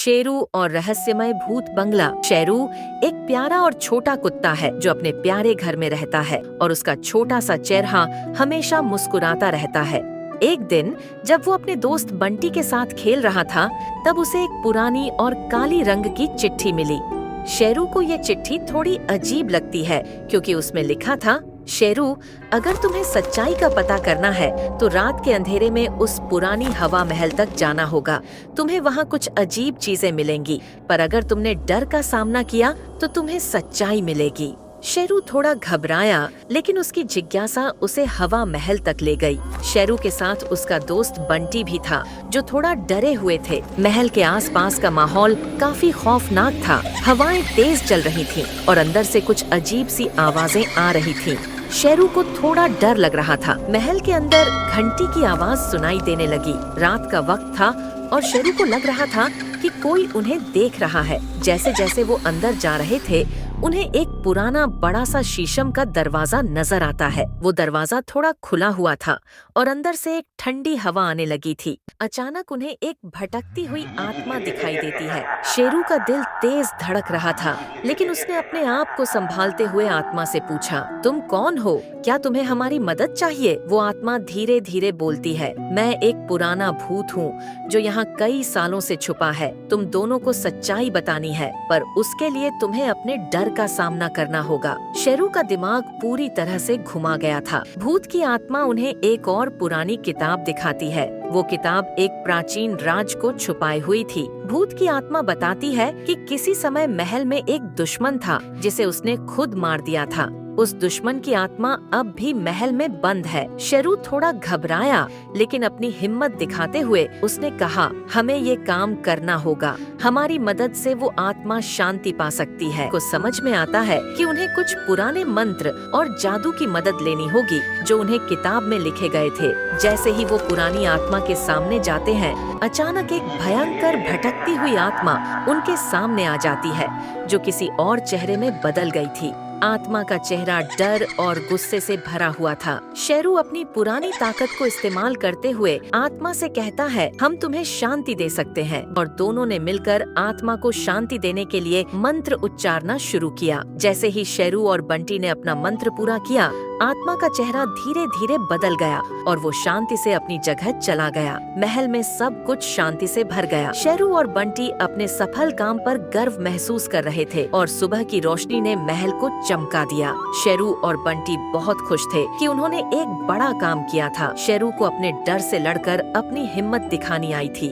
शेरू और रहस्यमय भूत बंगला। शेरू एक प्यारा और छोटा कुत्ता है जो अपने प्यारे घर में रहता है और उसका छोटा सा चेहरा हमेशा मुस्कुराता रहता है। एक दिन जब वो अपने दोस्त बंटी के साथ खेल रहा था, तब उसे एक पुरानी और काली रंग की चिट्ठी मिली। शेरू को ये चिट्ठी थोड़ी अजीब लगती है क्योंकि उसमें लिखा था, शेरू, अगर तुम्हें सच्चाई का पता करना है तो रात के अंधेरे में उस पुरानी हवा महल तक जाना होगा। तुम्हें वहाँ कुछ अजीब चीजें मिलेंगी, पर अगर तुमने डर का सामना किया तो तुम्हें सच्चाई मिलेगी। शेरू थोड़ा घबराया, लेकिन उसकी जिज्ञासा उसे हवा महल तक ले गई। शेरू के साथ उसका दोस्त बंटी भी था, जो थोड़ा डरे हुए थे। महल के आसपास का माहौल काफी खौफनाक था। हवाएं तेज चल रही थीं और अंदर से कुछ अजीब सी आवाजें आ रही थीं। शेरू को थोड़ा डर लग रहा था। महल के अंदर घंटी की आवाज सुनाई देने लगी। रात का वक्त था और शेरू को लग रहा था कि कोई उन्हें देख रहा है। जैसे जैसे वो अंदर जा रहे थे, उन्हें एक पुराना बड़ा सा शीशम का दरवाजा नजर आता है। वो दरवाजा थोड़ा खुला हुआ था और अंदर से एक ठंडी हवा आने लगी थी। अचानक उन्हें एक भटकती हुई आत्मा दिखाई देती है। शेरू का दिल तेज धड़क रहा था, लेकिन उसने अपने आप को संभालते हुए आत्मा से पूछा, तुम कौन हो? क्या तुम्हें हमारी मदद चाहिए? वो आत्मा धीरे धीरे बोलती है, मैं एक पुराना भूत हूँ जो यहाँ कई सालों से छुपा है। तुम दोनों को सच्चाई बतानी है, पर उसके लिए तुम्हें अपने डर का सामना करना होगा। शेरू का दिमाग पूरी तरह से घुमा गया था। भूत की आत्मा उन्हें एक और पुरानी किताब दिखाती है। वो किताब एक प्राचीन राज को छुपाए हुई थी। भूत की आत्मा बताती है कि किसी समय महल में एक दुश्मन था जिसे उसने खुद मार दिया था। उस दुश्मन की आत्मा अब भी महल में बंद है। शेरू थोड़ा घबराया, लेकिन अपनी हिम्मत दिखाते हुए उसने कहा, हमें ये काम करना होगा। हमारी मदद से वो आत्मा शांति पा सकती है। को समझ में आता है कि उन्हें कुछ पुराने मंत्र और जादू की मदद लेनी होगी जो उन्हें किताब में लिखे गए थे। जैसे ही वो पुरानी आत्मा के सामने जाते हैं, अचानक एक भयंकर भटकती हुई आत्मा उनके सामने आ जाती है, जो किसी और चेहरे में बदल गई थी। आत्मा का चेहरा डर और गुस्से से भरा हुआ था। शेरू अपनी पुरानी ताकत को इस्तेमाल करते हुए आत्मा से कहता है, हम तुम्हें शांति दे सकते हैं। और दोनों ने मिलकर आत्मा को शांति देने के लिए मंत्र उच्चारना शुरू किया। जैसे ही शेरू और बंटी ने अपना मंत्र पूरा किया, आत्मा का चेहरा धीरे धीरे बदल गया और वो शांति से अपनी जगह चला गया। महल में सब कुछ शांति से भर गया। शेरू और बंटी अपने सफल काम पर गर्व महसूस कर रहे थे और सुबह की रोशनी ने महल को चमका दिया। शेरू और बंटी बहुत खुश थे कि उन्होंने एक बड़ा काम किया था। शेरू को अपने डर से लड़कर अपनी हिम्मत दिखानी आई थी।